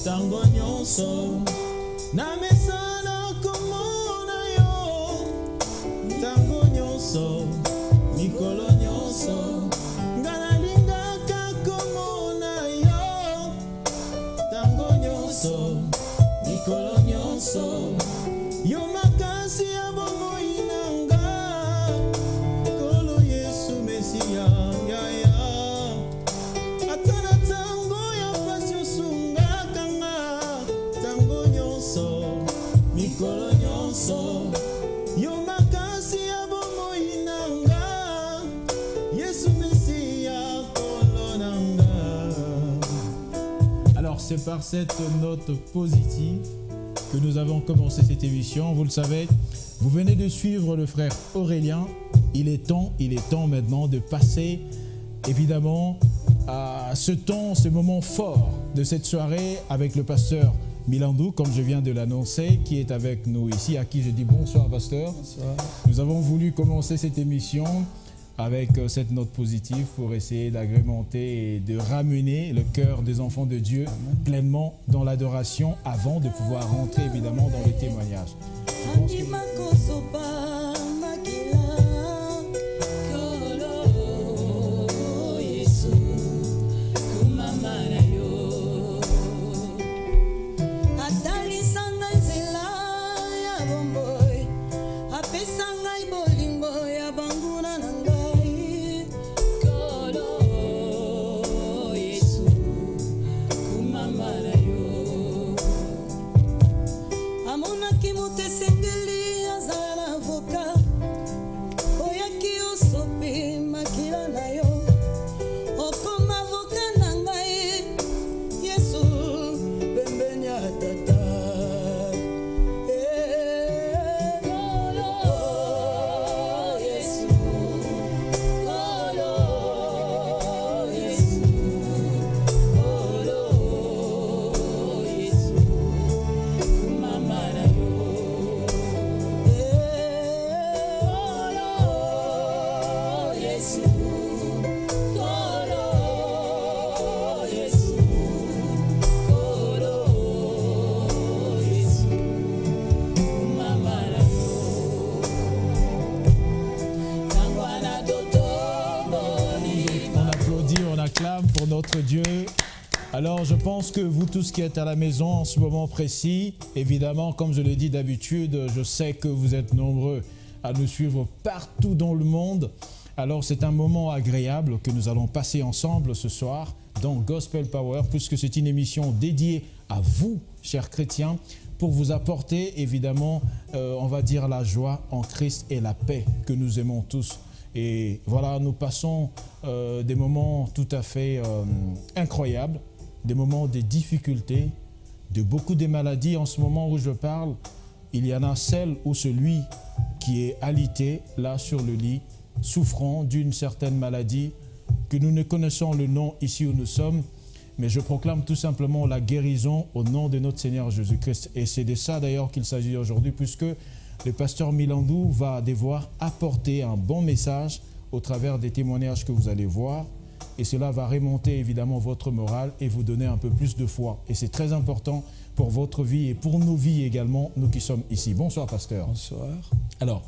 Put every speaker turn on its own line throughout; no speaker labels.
tango nyonso na mesana komona yo tango nyonso mikolo nyonso ngana lingaka komona yo tango nyonso mikolo nyonso yo makasi ya bomoi nanga kolo Yesu Mesia ya atana tango ya pasio sunga kanga tango nyonso mikolo nyonso yo makasi ya bomoi nanga Yesu Mesia kolo nanga. Alors c'est par cette note positive que nous avons commencé cette émission. Vous le savez, vous venez de suivre le frère Aurélien. Il est temps maintenant de passer évidemment à ce temps, ce moment fort de cette soirée avec le pasteur Milandou, comme je viens de l'annoncer, qui est avec nous ici, à qui je dis bonsoir pasteur.
Bonsoir.
Nous avons voulu commencer cette émission avec cette note positive pour essayer d'agrémenter et de ramener le cœur des enfants de Dieu pleinement dans l'adoration avant de pouvoir rentrer évidemment dans le témoignage. Je pense que... pour notre Dieu. Alors je pense que vous tous qui êtes à la maison en ce moment précis, évidemment comme je le dis d'habitude, je sais que vous êtes nombreux à nous suivre partout dans le monde. Alors c'est un moment agréable que nous allons passer ensemble ce soir dans Gospel Power, puisque c'est une émission dédiée à vous, chers chrétiens, pour vous apporter évidemment, on va dire, la joie en Christ et la paix que nous aimons tous. Et voilà, nous passons des moments tout à fait incroyables, des moments de difficultés, de beaucoup de maladies. En ce moment où je parle, il y en a celle ou celui qui est alité là sur le lit, souffrant d'une certaine maladie que nous ne connaissons le nom ici où nous sommes, mais je proclame tout simplement la guérison au nom de notre Seigneur Jésus-Christ. Et c'est de ça d'ailleurs qu'il s'agit aujourd'hui, puisque le pasteur Milandou va devoir apporter un bon message au travers des témoignages que vous allez voir. Et cela va remonter évidemment votre morale et vous donner un peu plus de foi. Et c'est très important pour votre vie et pour nos vies également, nous qui sommes ici. Bonsoir pasteur.
Bonsoir.
Alors,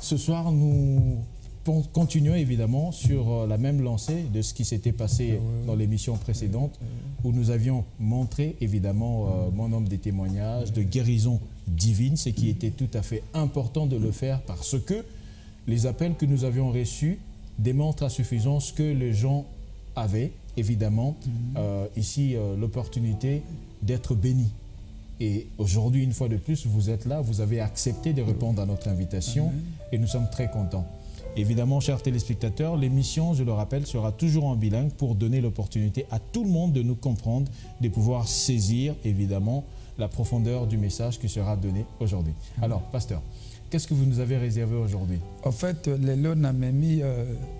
ce soir, nous continuons évidemment sur la même lancée de ce qui s'était passé dans l'émission précédente où nous avions montré évidemment mon homme des témoignages de guérison divine, ce qui était tout à fait important de le faire parce que les appels que nous avions reçus démontrent à suffisance que les gens avaient évidemment ici l'opportunité d'être bénis. Et aujourd'hui, une fois de plus, vous êtes là, vous avez accepté de répondre à notre invitation et nous sommes très contents. Évidemment, chers téléspectateurs, l'émission, je le rappelle, sera toujours en bilingue pour donner l'opportunité à tout le monde de nous comprendre, de pouvoir saisir évidemment la profondeur du message qui sera donné aujourd'hui. Alors, pasteur, qu'est-ce que vous nous avez réservé aujourd'hui?
En fait, les lots a mis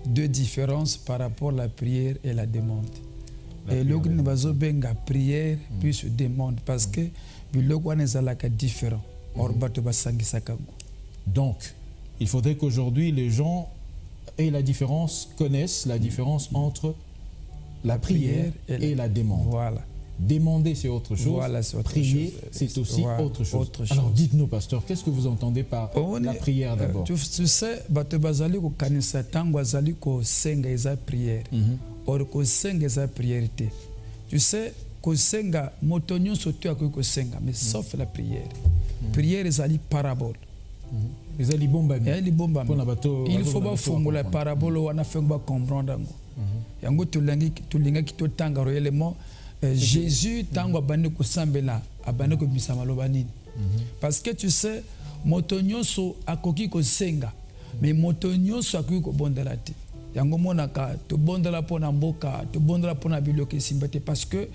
deux différences par rapport à la prière et la demande. Et le la prière plus demande parce que le est différent.
Donc, il faudrait qu'aujourd'hui, les gens aient la différence, connaissent la différence entre la prière et la demande.
Voilà.
Demander, c'est autre chose.
Voilà,
prier, c'est aussi
voilà,
autre chose.
Autre chose.
Alors, dites-nous, pasteur, qu'est-ce que vous entendez par la prière d'abord?
Tu sais, bato bazali ko kanisa tango azali ko senga eza prière. Or ko senga eza prière te. Tu sais, ko senga moto nyonso tu akoki ko senga, mais sauf la prière. Prière ezali parabole.
Ezali bombami.
Il faut ba fongola parabole wana fengo ba comprendre ngo. Yango tulinga ki to tanga réellement Jésus tango abandi ko sambela abandi ko bisa maloba nini. Parce que tu sais moto nyonso akoki ko senga mais moto nyonso akoki ko bondela te. Yango monaka to bondela pona mboka to bondela pona biloko simbate parce que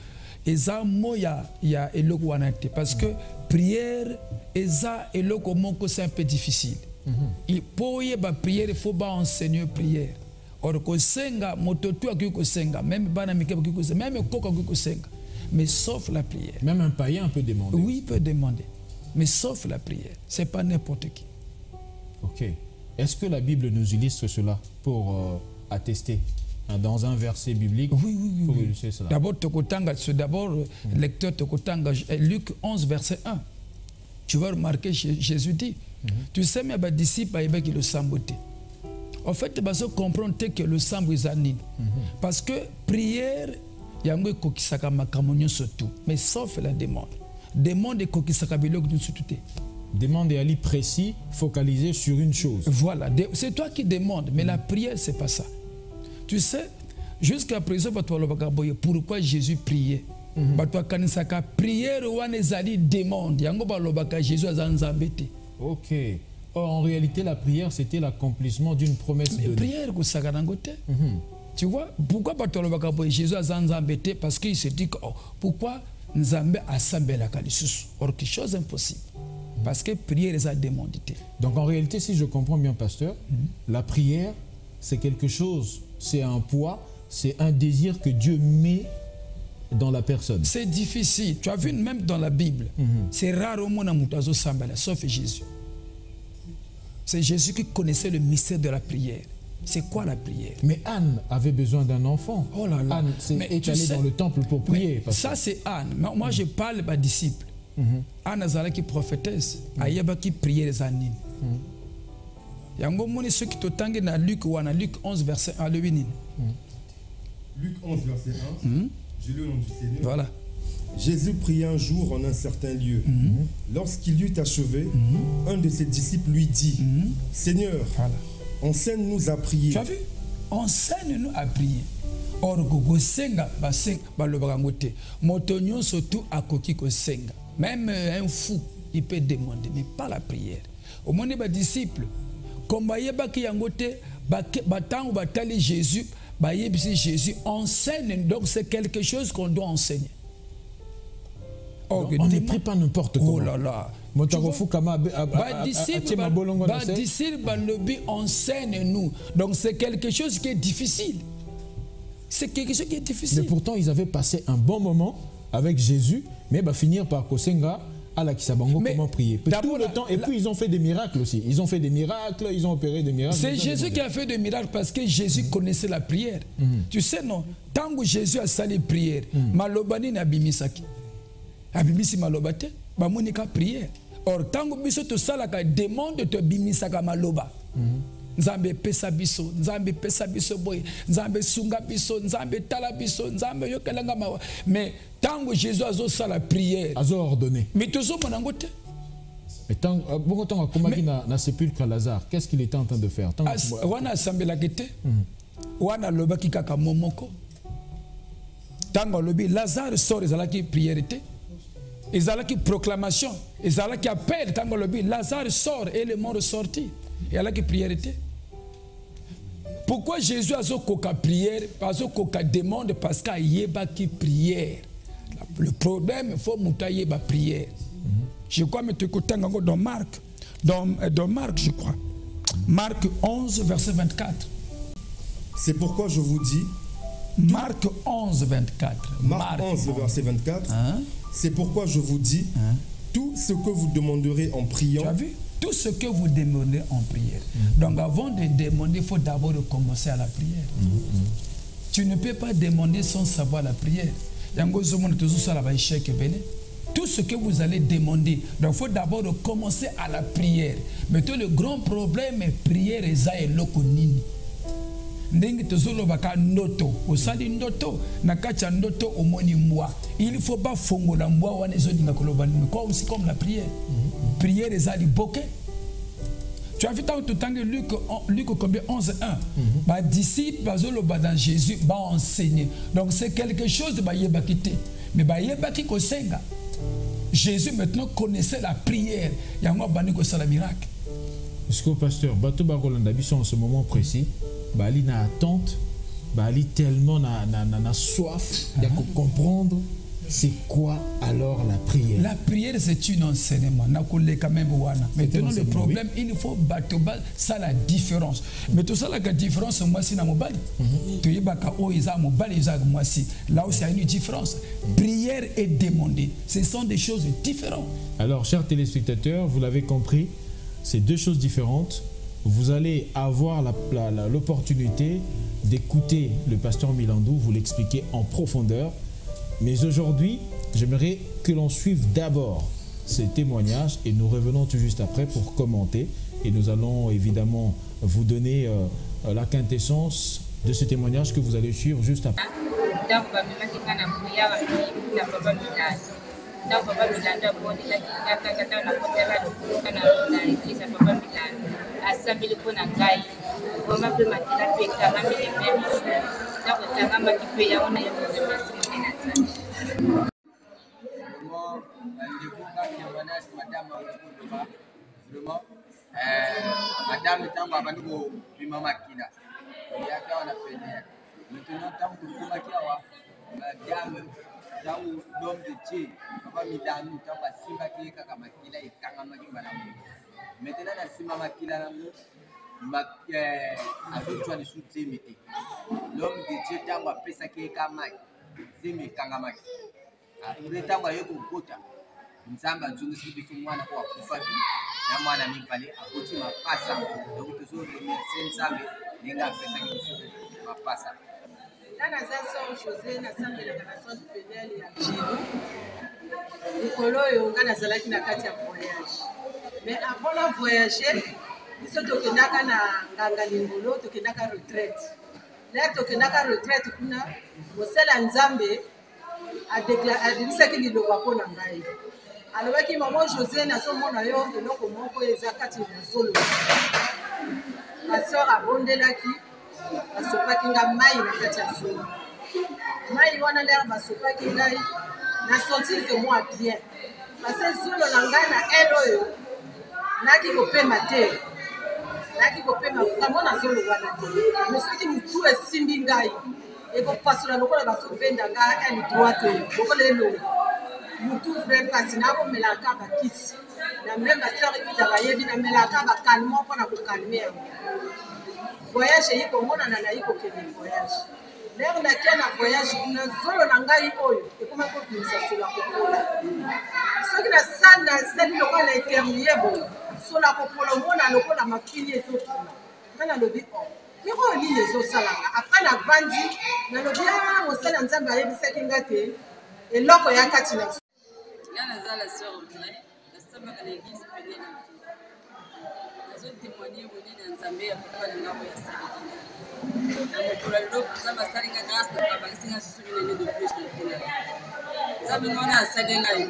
eza moya ya eloko wana te parce que prière eza eloko moko c'est un peu difficile. Il pour y ba prière il faut ba enseigner prière. Or ko senga moto tu akoki ko senga même bana mike akoki ko senga même koko akoki ko senga mais sauf la prière.
Même un païen peut demander.
Oui, il peut demander mais sauf la prière. C'est pas n'importe qui.
OK. Est-ce que la Bible nous illustre cela pour attester dans un verset biblique?
Oui. D'abord, lecteur Tokotanga, Luc 11, verset 1. Tu vas remarquer, Jésus dit, tu sais, mes disciples, ils le samboté. En fait, tu vas comprendre que le sambo est anine. Parce que prière, il y a un kokisaka makamonyo surtout, mais sauf la demande. Demande et kokisaka bilok nous surtout.
Demande et ali précis, focalisé sur une chose.
Voilà, c'est toi qui demandes, mais la prière, c'est pas ça. Tu sais, jusqu'à présent, pourquoi Jésus priait? Prière demande.
Ok. Or, en réalité, la prière, c'était l'accomplissement d'une promesse de Dieu.
Prière, tu vois, pourquoi Jésus a embêté? Parce qu'il se dit que pourquoi Nzambe a sambela kalisusu? Or, quelque chose d'impossible. Parce que prière est à demander.
Donc, en réalité, si je comprends bien, pasteur, la prière, c'est quelque chose, c'est un poids, c'est un désir que Dieu met dans la personne.
C'est difficile. Tu as vu même dans la Bible, c'est rare au monde sauf Jésus. C'est Jésus qui connaissait le mystère de la prière. C'est quoi la prière?
Mais Anne avait besoin d'un enfant.
Oh là là.
Anne est allée dans le temple pour prier.
Ça c'est Anne. Moi je parle de disciple. Anne Azala qui prophétesse, Ayaba qui priait les années. Yango moni ceux qui te tangent dans Luc 11 verset 1 le Luc
11 verset 1. Je lis au nom du Seigneur.
Voilà.
Jésus pria un jour en un certain lieu. Lorsqu'il eut achevé, un de ses disciples lui dit, Seigneur, enseigne-nous à prier.
Tu as vu? Enseigne-nous à prier. Or gogo senga balobaka ngote. Motonyo surtout akoki ko senga. Même un fou, il peut demander, mais pas la prière. Au moins les disciples, comme Jésus, Jésus enseigne, donc c'est quelque chose qu'on doit enseigner.
On ne prie pas n'importe comment.
Oh là là. Disciples enseigne-nous. Donc c'est quelque chose qui est difficile. C'est quelque chose qui est difficile.
Mais pourtant, ils avaient passé un bon moment avec Jésus, mais finir par Kosenga à la Kisabango, comment prier. Tout le temps, et puis ils ont fait des miracles aussi. Ils ont fait des miracles, ils ont opéré des miracles.
C'est Jésus qui a fait des miracles parce que Jésus connaissait la prière. Tu sais, non, tant que Jésus a sali prière, malobani na bimisaki. Abimisi malobate, bamonika prière. Or, tant que biso to salaka demande te bimisaka maloba. Nzambe pesa biso, Nzambe pesa biso boy, Nzambe sunga biso, Nzambe tala biso, Nzambe yokelanga mawa. Mais tant que Jésus a zo la prière,
a ordonné.
Mais tout ça monangote.
Mais tant beaucoup temps a commencé na sépulcre Lazare, qu'est-ce qu'il était en train de faire?
Wana sambela kete. Wana loba kikaka momoko. Tango lobi Lazare sort ezalaki prière te. Ezalaki proclamation, ezalaki appel tango lobi Lazare sort et le mort sorti. Et alors que prière était. Pourquoi Jésus a zo koka prière, parce que demande parce qu'il y a qui prière. Le problème il faut monter ba prière. Je crois que tu dans Marc, dans Marc je crois. Marc 11 verset 24.
C'est pourquoi je vous dis.
Marc 11 24.
Marc 11 verset 24. C'est pourquoi je vous dis. Tout ce que vous demanderez en priant.
Tu as vu? Tout ce que vous demandez en prière. Donc avant de demander, il faut d'abord commencer à la prière. Tu ne peux pas demander sans savoir la prière. Tout ce que vous allez demander, donc il faut d'abord commencer à la prière. Mais tout le grand problème est prière et ça est lokonini. Ndenge tozolo baka ndoto, osali ndoto, nakacha ndoto omoni mwa. Il faut pas fongola mwa wana ezodinga koloba aussi comme la prière. Prière et ça li boke. Tu as vu tant tout temps que Luc combien 11:1. Bah disciples bazolo dans Jésus va enseigner. Donc c'est quelque chose de bayeba kité. Mais bayeba ki kosenga. Jésus maintenant connaissait la prière. Il y a un miracle.
Est-ce que pasteur Bato Bakolanda biso en ce moment précis, bali na attente, bali tellement na soif de comprendre c'est quoi alors la prière.
La prière c'est un enseignement. Maintenant le problème, il faut battre ça la différence. Mais tout ça la différence moi si na mobali. Tu y baka o isa mobali isa moi si. Là où il y a une différence. Prière et demander, ce sont des choses différentes.
Alors chers téléspectateurs, vous l'avez compris, c'est deux choses différentes. Vous allez avoir l'opportunité d'écouter le pasteur Milandou vous l'expliquer en profondeur. Mais aujourd'hui, j'aimerais que l'on suive d'abord ces témoignages et nous revenons tout juste après pour commenter. Et nous allons évidemment vous donner la quintessence de ce témoignage que vous allez suivre juste après.
Madame est en bas de Pimama Kina. Il y a qu'à la peine. Maintenant, tant que vous madame, tant l'homme de Tché, papa Midame, tant que Simba qui est Kakamakila et Kakamakila. Maintenant, la Simba Makila, avec toi, les soutiens, l'homme de Tché, tant que Pesa qui est Kamai, c'est mes Kangamaki. Il est en bas de Kota. Nzamba nzungusi biso mwana kwa kufaki na mwana mipale akoti mapasa donc toujours remercier Nzambe ninga pesa kibiso mapasa
Nana zaso José na sambela na son pénal ya Chiro Nikolo yo ngana zalaki na kati ya voyage mais avant la voyager biso tokendaka na nganga lingolo tokendaka retraite là tokendaka retraite kuna mosala Nzambe a déclaré qu'il liloba pona ngai alors que maman José na so mona yo eloko moko ezakati na solo ma sœur abondelaki basopaki nga mai na kati ya solo mai wana ndenge basopaki ngai na sentir que moi bien parce que solo na ngai na elle oyo naki kopema te naki kopema kamo na solo wana te mais soki mutu esimbi ngai ekopasola lokola basobenda nga elle droite lokola elongo mutu frère kasi na komelaka bakisi na même baseur ekuta bayebi na melaka bakalmant mpona kokalme yango voyage eyi komonana nayi kokende voyage lere nakia na voyage kuna zolo na ngai oyo ekoma kobimisa solo ya kopola soki nasali lokola na eternie boye solo ya kopola omona lokola mafini ezokuna nga nalobi iko nini ezosalanga apres na vandi nalobi mosala Nzambe ayebisaki nga te eloko ya kati na
Naza la sœur Audrey, la sœur de l'église pénale. Nous avons témoigné au nez d'un Zambé à propos de la voie Salinga. Pour le lot, ça va Salinga grâce à la Salinga sur une année de plus de pénale. Ça me demande à Salinga et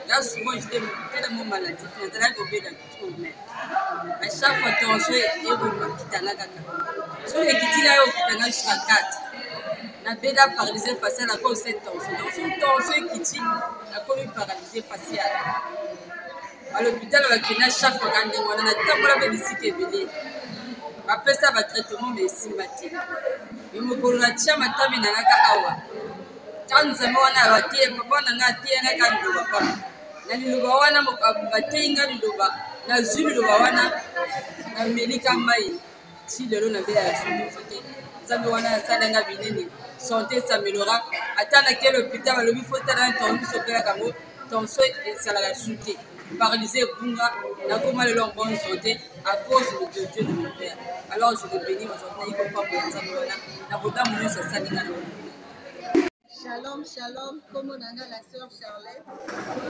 là, souvent, j'étais tellement maladif, je n'étais pas obéi dans tout le monde. À chaque fois, tu as un souhait et vous me quittez à la gata. Sur les quittez là, vous êtes jusqu'à 4. La béda paralysée faciale à cause de cette tension. Donc, cette tension qui tient, la commune paralysée faciale. À l'hôpital, on va créer chaque fois qu'on a un temps pour la ici qui est venue. Après ça, va traitement, mais sympathique. Mais mon coloratia m'a tabi dans la kawa. Quand nous avons un athée, papa n'a pas été un candidat. Na lilubawana mokabatenga liluba na zulu lilubawana na melika mai si lelo na bela ya santé Nzambe wana salanga binene santé s'améliorera atana quel hôpital le bifo tala ton so bela kango ton so sala la santé paralysé bunga na koma le long bonne santé à cause de Dieu de mon père. Alors je le bénis aujourd'hui comme pas pour Nzambe wana na boda mo sa salanga.
Shalom, shalom, comme on a la sœur Charlotte.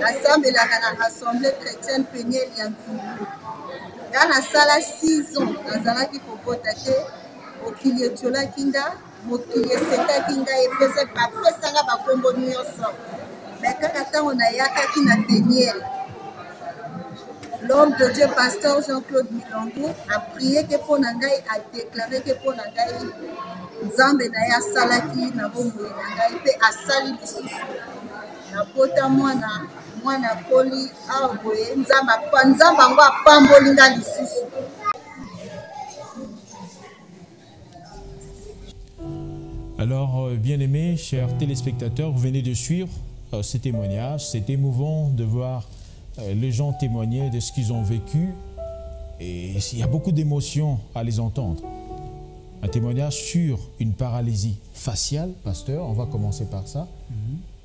L'assemblée la assemblée chrétienne Péniel Yamfou. Dans la salle 6 ans, dans la qui peut voter, au Kiliotola Kinga, au Kilioseka Kinga et Pesa Papa Sanga Bakombo Nyonso. Mais quand on a Yaka qui n'a Péniel, l'homme de Dieu, pasteur Jean-Claude Milongo, a prié que pour Nangaï, a déclaré que pour Nangaï, Nzambe na ya salaki na bombo na ngai pe asali lisusu na pota mwana poli aboye nzamba ngo apamboli nga lisusu.
Alors, bien-aimés, chers téléspectateurs, vous venez de suivre ce témoignage. C'est émouvant de voir les gens témoigner de ce qu'ils ont vécu et il y a beaucoup d'émotions à les entendre. Un témoignage sur une paralysie faciale, pasteur, on va commencer par ça.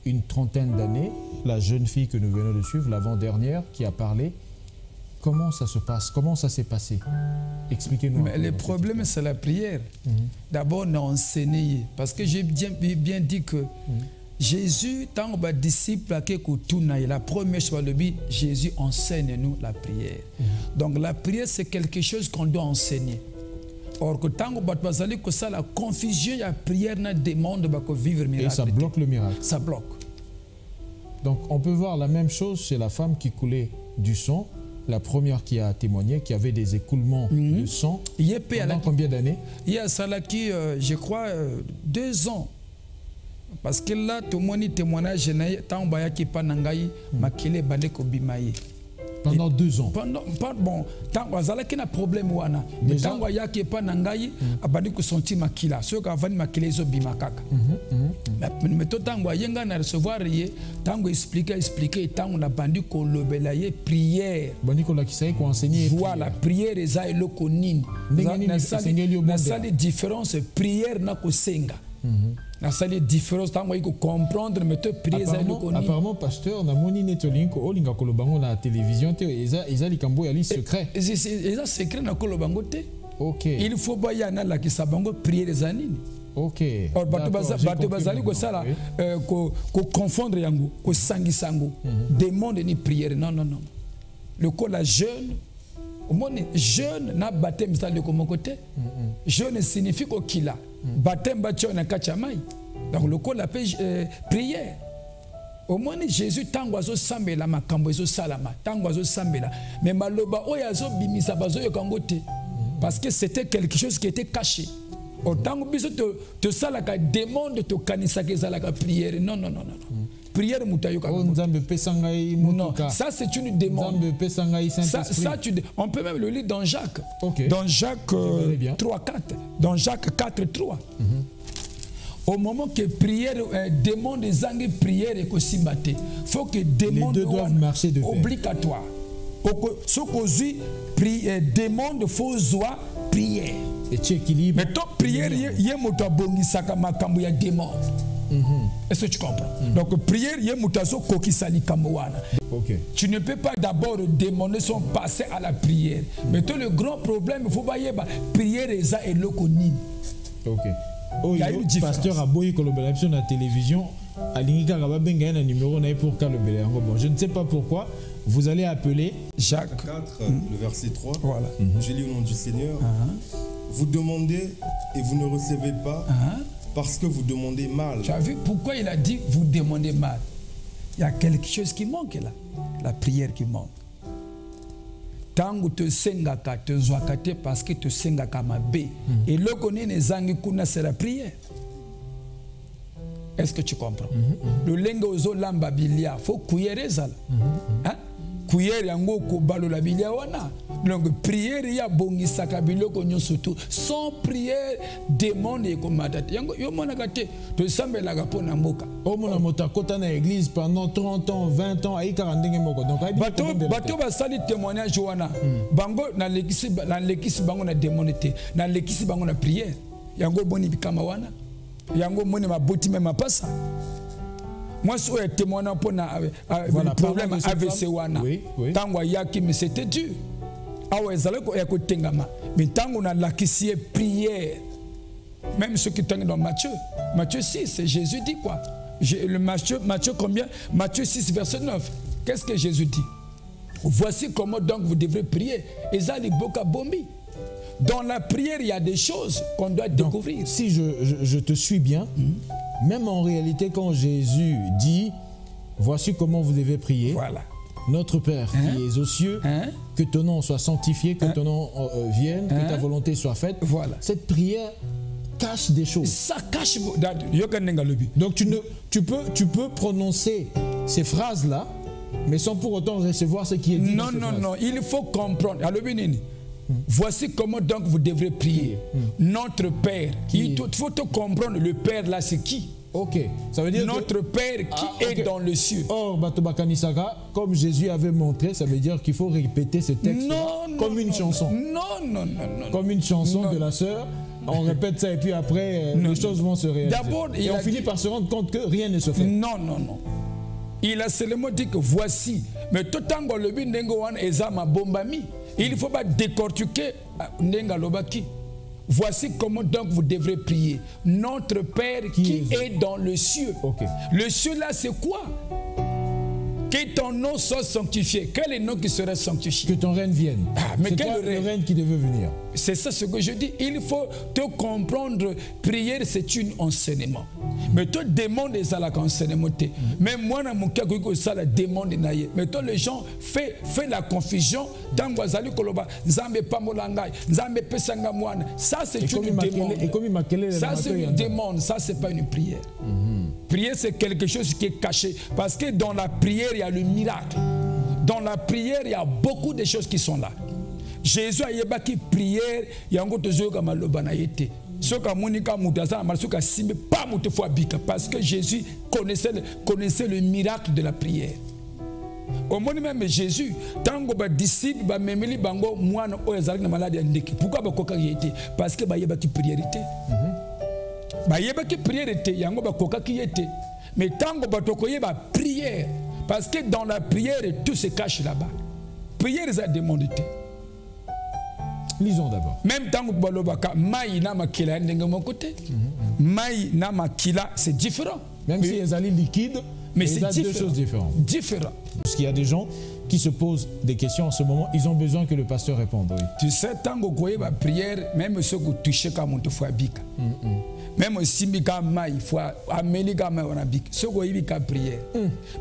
Une trentaine d'années, la jeune fille que nous venons de suivre, l'avant-dernière, qui a parlé. Comment ça se passe? Comment ça s'est passé? Expliquez-nous.
Mais le problème, c'est la prière. D'abord, on a enseigné. Parce que j'ai bien dit que Jésus, tant que disciple, la première chose, Jésus enseigne-nous la prière. Donc la prière, c'est quelque chose qu'on doit enseigner. Or que tant que ça, la confusion, la prière ne demande pas vivre miracle.
Et ça bloque le miracle.
Ça bloque.
Donc on peut voir la même chose chez la femme qui coulait du sang, la première qui a témoigné, qui avait des écoulements de sang. Pendant combien d'années?
Il y a ça là qui, je crois, 2 ans. Parce que là, tout le monde témoignage, tant que pas nangai, makele bande ko bimaye.
Pendant 2 ans.
Bon, tant que y a un problème, mais tant qu'il n'y a pas nangai, abandi ko senti makila. Ceux qui avaient makila, ils ont bimakaka. Mais tout tant qu'il y a recevoir, tant qu'on explique, tant qu'on a bandi ko lobelaye prière.
Bandi ko la qui sait qu'on enseigne.
Voilà, prière eza eloko nini. Na sali différence prière na ko senga. Na sali différence tant qu'on comprendre mais te prière eloko nini.
Apparemment pasteur na moni netolinko olinga ko lobango na télévision te eza likambo ya li secret.
Eza secret na ko lobango te.
OK.
Il faut ba ya na la ki sabango prière eza nini.
OK.
Or bato bazali ko sala ko confondre yango ko sangisango. Demande ni prière non. Le ko la jeune au monde jeune na baptême ça de comment côté. Jeune signifie ko kila. Baptême batio na kachamai. Donc le ko la prière. Au moins Jésus tango azo sambela makambo ezo salama tango azo sambela mais maloba oyo azo bimisa bazo yo kangote parce que c'était quelque chose qui était caché. Autant que te salaka demande te kanisa ke salaka prière non. Prière mutayoka. Non, ça c'est une demande. Ça on peut même le lire dans Jacques. Dans Jacques 3:4. Dans Jacques 4:3. Au moment que prière demande des anges prière et que simbate, faut que demande
les deux doivent marcher de pair.
Obligatoire. Ce que demande faut joie prière.
Et tu équilibres.
Mais ton prière yé moto bongisaka makambo ya demande. Est-ce que tu comprends? Donc prière yé motazo kokisali kamwana. Tu ne peux pas d'abord demander son passé à la prière. Mais toi le grand problème il faut pas yeba prière eza eloko nini.
Il y a une différence. Pasteur Aboyi Kolobelapsion à la télévision, Alingika Rababenga un numéro pour Kalobelé. Bon, je ne sais pas pourquoi. Vous allez appeler
Jacques 4, le verset 3. Voilà. Je lis au nom du Seigneur. Vous demandez et vous ne recevez pas parce que vous demandez mal.
Tu as vu pourquoi il a dit vous demandez mal? Il y a quelque chose qui manque là. La prière qui manque. Tango te sengaka te zwakate parce que te sengaka mabe. Et le connaît les anges kuna c'est la prière. Est-ce que tu comprends? Le lengo ozo lamba bilia faut couiller ça. Hein? Couiller yango ko balo la bilia wana. Donc prière ya bongisaka biloko nyonso tout. Sans prière demande et komatati. Yango yo monaka te to sambela ka pona mboka.
O mona mota kota na église pendant 30 ans, 20 ans ay 40 moko. Donc
bato ba sali témoignage wana. Bango na lekisi bango na demande te. Na lekisi bango na prière. Yango boni bikama wana. Yango moni maboti même pasa. Moi, je suis témoignant pour le problème AVC wana. Tango yaki mais c'était dur. Awa ezaleko ya kotengama. Mais tango na lakisi prière. Même ceux qui sont dans Matthieu 6, Jésus dit quoi? Matthieu combien? Matthieu 6, verset 9. Qu'est-ce que Jésus dit? Voici comment donc vous devrez prier. Dans la prière, il y a des choses qu'on doit découvrir.
Si je te suis bien, même en réalité, quand Jésus dit, voici comment vous devez prier.
Voilà.
Notre Père qui es aux cieux, que ton nom soit sanctifié, que ton nom vienne, que ta volonté soit faite.
Voilà.
Cette prière cache des choses.
Ça cache.
Donc tu peux prononcer ces phrases-là, mais sans pour autant recevoir ce qui est dit.
Non, il faut comprendre. Voici comment donc vous devrez prier. Notre Père. Il faut te comprendre, le Père là c'est qui?
Ok, ça veut dire
notre Père qui est dans le ciel.
Or, Batobakanisaka, comme Jésus avait montré, ça veut dire qu'il faut répéter ce texte comme une chanson.
Non.
Comme une chanson de la sœur. On répète ça et puis après, les choses vont se réaliser.
D'abord,
et on finit par se rendre compte que rien ne se fait.
Non. Il a seulement dit que voici. Mais tout le temps, le bindengoan ezama bombami. Il ne faut pas décortiquer Nenga Lobaki. Voici comment donc vous devrez prier. Notre Père qui est dans le ciel.
Okay.
Le ciel là c'est quoi? Que ton nom soit sanctifié. Quel est le nom qui sera sanctifié?
Que ton règne vienne.
Mais
c'est
quel
le règne qui devait venir?
C'est ça ce que je dis. Il faut te comprendre. Prière c'est un enseignement. Mais toi demande ça la enseignement. Mais moi dans mon cas ça la demande naïe. Mais toi les gens fait la confusion. Tango azali koloba nzambe pamolangai nzambe pesanga mwana. Ça c'est une demande. Ça c'est une demande. Ça c'est pas une prière. Prière c'est quelque chose qui est caché parce que dans la prière il y a le miracle. Dans la prière il y a beaucoup de choses qui sont là. Jésus a yebaki prière yango tozoyoka maloba na yete. Soka monika mutaza masuka simbe pas mutu fois bika parce que Jésus connaissait le miracle de la prière. Au moment même Jésus tango ba disciple ba memeli bango mwana oyazali na maladie ndeki. Pourquoi ba koka yete? Parce que ba yebaki priorité. Ba yebaki priorité yango ba koka ki yete. Mais tango ba tokoye ba prière parce que dans la prière tout se cache là-bas. Prière ça demande.
Lisons d'abord.
Même tant que Maï na makila de mon côté. Maï na makila c'est différent.
Même si les alliés liquides,
mais c'est
deux choses différentes.
Différent.
Parce qu'il y a des gens qui se posent des questions en ce moment, ils ont besoin que le pasteur réponde. Oui.
Tu sais, tant que la prière, même ceux qui touchent comme on te fait bika. Même si bika maï, il faut amener comme on a bika. Ceux qui bika prière.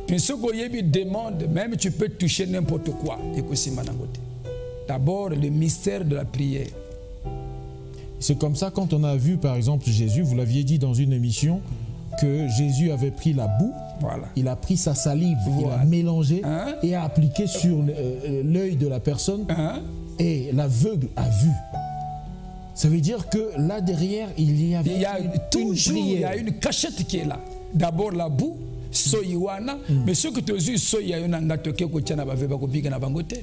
Puis ceux qui demandent, même tu peux toucher n'importe quoi. Et que c'est manangote. D'abord, le mystère de la prière.
C'est comme ça quand on a vu, par exemple, Jésus, vous l'aviez dit dans une émission, que Jésus avait pris la boue, il a pris sa salive, il a mélangé et a appliqué sur l'œil de la personne et l'aveugle a vu. Ça veut dire que là derrière, il y a
toujours il y a une cachette qui est là. D'abord la boue, soyiwana, mais ce que tu as vu, soyana toke ko tchana ba veba ko bika na bangote.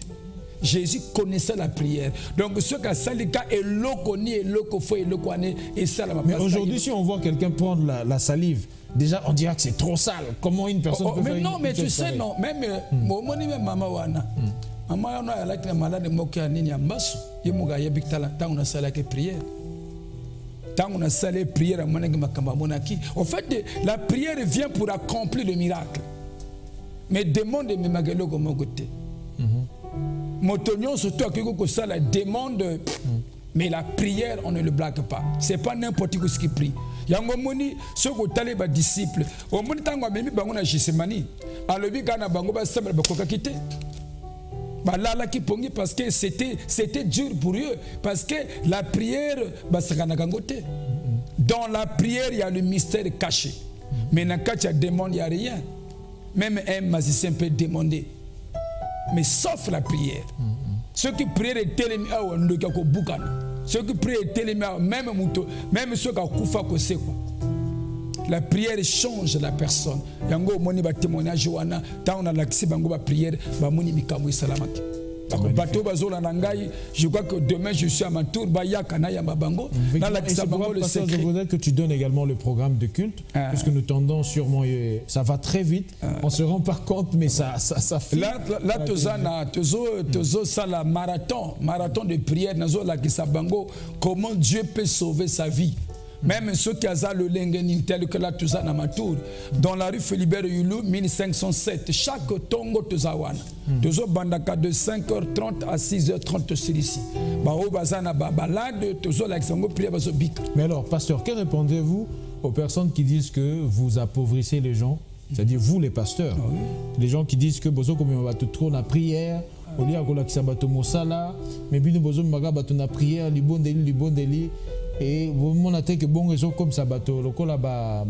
Jésus connaissait la prière. Donc, ce qu'a salika est l'okoni et l'okofo et l'okwane et ça.
Mais aujourd'hui, si on voit quelqu'un prendre la salive, déjà on dirait que c'est trop sale. Comment une personne peut faire
non, mais tu sais, non. Même maman wana. Maman wana elle a malade mokia nini ambasu. Yemuga yebitala tant on a salé que prière. Tant on a salé prière à monenge makamba monaki. En fait, la prière vient pour accomplir le miracle. Mais demande mes magalo comme côté. Motonyon surtout à ça la demande, mais la prière on ne le blague pas. C'est pas n'importe qui qui prie. Yango moni ce que taleba disciple. Au moni tango memi bango na Gethsémani. Alobi kana bango ba sembla ba koka kité. Ba la ki pongi parce que c'était dur pour eux parce que la prière ba sakana kangote. Dans la prière il y a le mystère caché. Mais dans quand tu demandes il y a rien. Même un magicien peut demander. Mais sauf la prière. Ceux qui prient les télémi, ceux qui prient les télémi, même ceux qui ont koufa kose quoi. La prière change la personne. Yango moni ba témoignage wana, tant on a l'accès bango ba prière, ba moni mikamu salamaki. Je crois que demain je suis à ma tour.
Je voudrais que tu donnes également le programme de culte, parce que nous tendons sûrement, ça va très vite, on ne se rend pas compte, mais ça fait.
Là, ça la marathon de prière, comment Dieu peut sauver sa vie. Même ceux qui ont le lengening tel que là, tout ça, dans la rue Philibert Yulu, 1507, chaque tongo tuzawana. Toujours bandaka de 5h30 à 6h30 sur ici.
Mais alors, pasteur, que répondez-vous aux personnes qui disent que vous appauvrissez les gens? C'est-à-dire vous, les pasteurs.
Oui.
Les gens qui disent que bozo comme on va te trop la prière, au lieu de la bato mosala, mais bien bozo maga bato na prière, libondeli. Et vous m'avez que bon réseau comme ça bateau, le col ba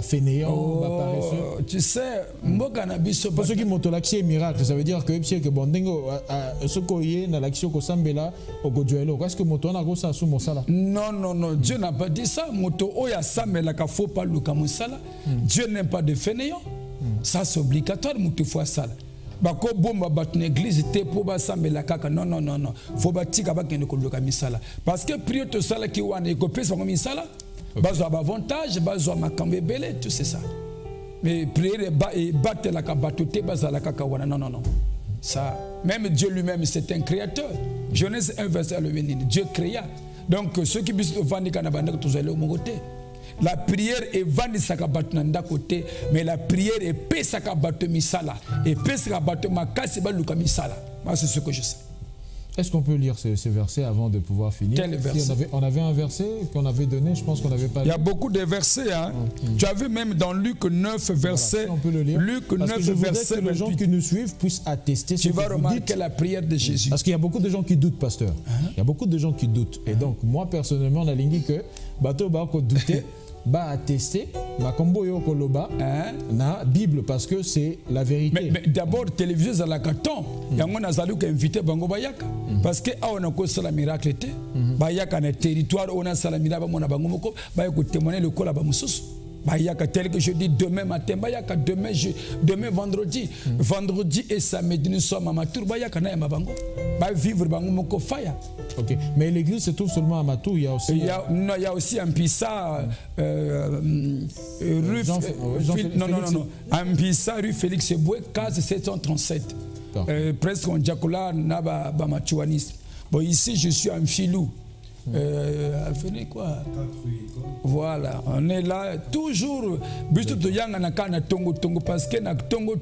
fainéant, ba paresseux.
Tu sais, moi cannabis
parce que mon l'action est miracle, ça veut dire que si que bon dingo ce koyé na l'action ko sambela au goduelo. Est-ce que moto na go ça sous mon sala?
Non, Dieu n'a pas dit ça. Moto oya sambela ka faut pas luka mosala. Dieu n'aime pas de fainéants. Ça c'est obligatoire moto faut ça. Bako bomba bat l'église te pour ba sambela kaka non faut batika ba kende ko luka misala parce que prier to sala ki wana ko pesa ko misala bazo avantage bazo makambe belé tout c'est ça mais prier et battre la kabatote bazala kaka wana non ça même Dieu lui-même c'est un créateur. Genèse 1 verset le 20 Dieu créa donc ceux qui bisent vandi kana banda to zalo mon côté. La prière est vandi sakabat nanda côté, mais la prière est pe sakabat misala et pe sakabat makasi ba luka misala. Moi c'est ce que je sais.
Est-ce qu'on peut lire ces versets avant de pouvoir finir?
Quel verset?
Si on avait un verset qu'on avait donné, je pense qu'on n'avait pas lu.
Il y a beaucoup de versets. Hein? Tu as vu même dans Luc 9, verset.
Voilà, si on peut le lire.
Luc 9, verset.
Que les gens qui nous suivent puissent attester ce que vous dites.
Tu vas remarquer la prière de Jésus.
Parce qu'il y a beaucoup de gens qui doutent, pasteur. Il y a beaucoup de gens qui doutent. Et donc, moi, personnellement, on a dit que bateau ba ko douter. Ba attester ma combo yo koloba na Bible parce que c'est la vérité.
Mais d'abord télévision à la carton yango na zalu ka invité bango bayaka parce que a on a ko sala miracle té bayaka na territoire on a sala miracle ba mona bango moko ba ko témoigner le kola ba mususu bayaka tel que je dis demain matin bayaka demain vendredi vendredi et samedi nous sommes à Matour bayaka na mabango ba vivre bango moko fire.
OK, mais l'église se trouve seulement à Matour, il y a aussi
il y a aussi un Pissa rue un Pissa rue Félix Eboué case 737 presque en Djakola na ba machuanisme. Bon ici je suis en Filou quoi? Voilà, on est là toujours parce que na tongo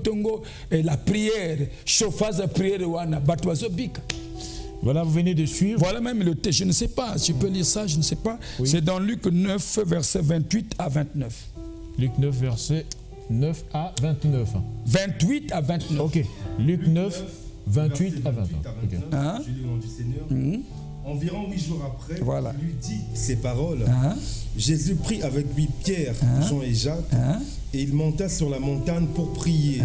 la prière chauffage de prière wana batwazo bika.
Voilà, vous venez de suivre.
Voilà même le texte, je ne sais pas, si tu peux lire ça, je ne sais pas. Oui. C'est dans Luc 9, verset 28 à 29.
Luc 9, verset 9 à 29.
28 à 29.
Ok, Luc 9, 28 à 29. Okay.
Hein? Je lis au nom du Seigneur. Environ 8 jours après, il lui dit ces paroles. Jésus prit avec lui Pierre, Jean et Jacques, et il monta sur la montagne pour prier.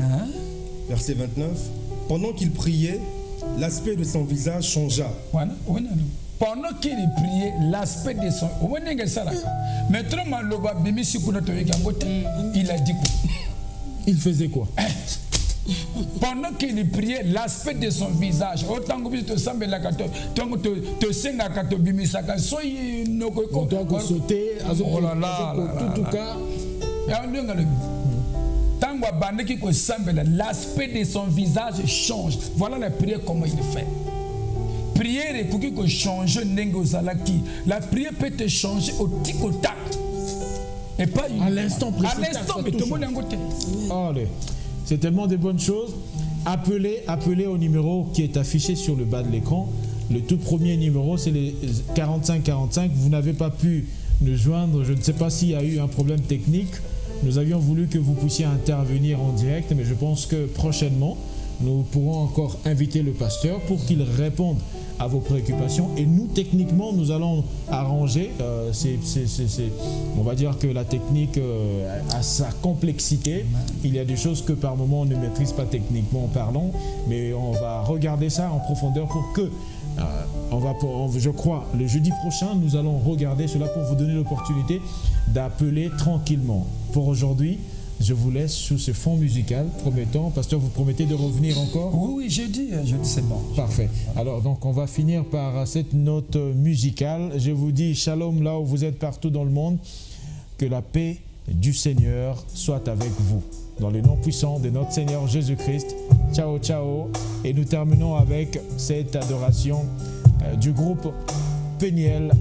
Verset 29. Pendant qu'il priait, l'aspect de son visage changea.
Pendant qu'il priait, l'aspect de son... Il a dit quoi?
Il faisait quoi?
Pendant qu'il priait, l'aspect de son visage, autant que tu sembles la carte, tu sais la carte bimisaka, soyez no
ko sauter,
oh là là,
tout cas.
L'aspect de son visage change. Voilà la prière, comment il fait. Prière est pour que change. La prière peut te changer au tic au tac. Et pas
à l'instant précis.
À l'instant, mais tout le monde est en côté.
Allez, c'est tellement de bonnes choses. Appelez au numéro qui est affiché sur le bas de l'écran. Le tout premier numéro, c'est le 4545. Vous n'avez pas pu nous joindre. Je ne sais pas s'il y a eu un problème technique. Nous avions voulu que vous puissiez intervenir en direct, mais je pense que prochainement, nous pourrons encore inviter le pasteur pour qu'il réponde à vos préoccupations. Et nous, techniquement, nous allons arranger. On va dire que la technique a sa complexité. Il y a des choses que par moment on ne maîtrise pas techniquement parlant, mais on va regarder ça en profondeur pour que je crois, le jeudi prochain, nous allons regarder cela pour vous donner l'opportunité d'appeler tranquillement. Pour aujourd'hui, je vous laisse sous ce fond musical promettant. Pasteur, vous promettez de revenir encore?
Oui, jeudi c'est bon.
Parfait. Alors, donc, on va finir par cette note musicale. Je vous dis shalom là où vous êtes partout dans le monde. Que la paix du Seigneur soit avec vous. Dans le nom puissant de notre Seigneur Jésus-Christ. Ciao, ciao. Et nous terminons avec cette adoration du groupe Peniel.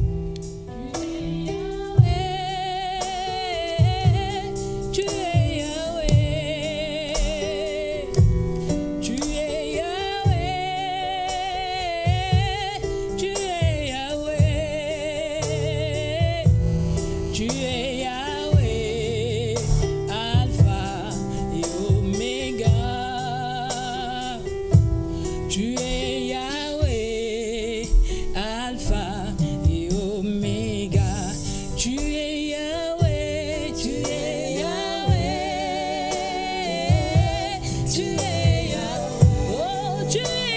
Tu es Yahweh, Alpha et Oméga. Tu es Yahweh, tu es Yahweh, tu es Yahweh, oh tu es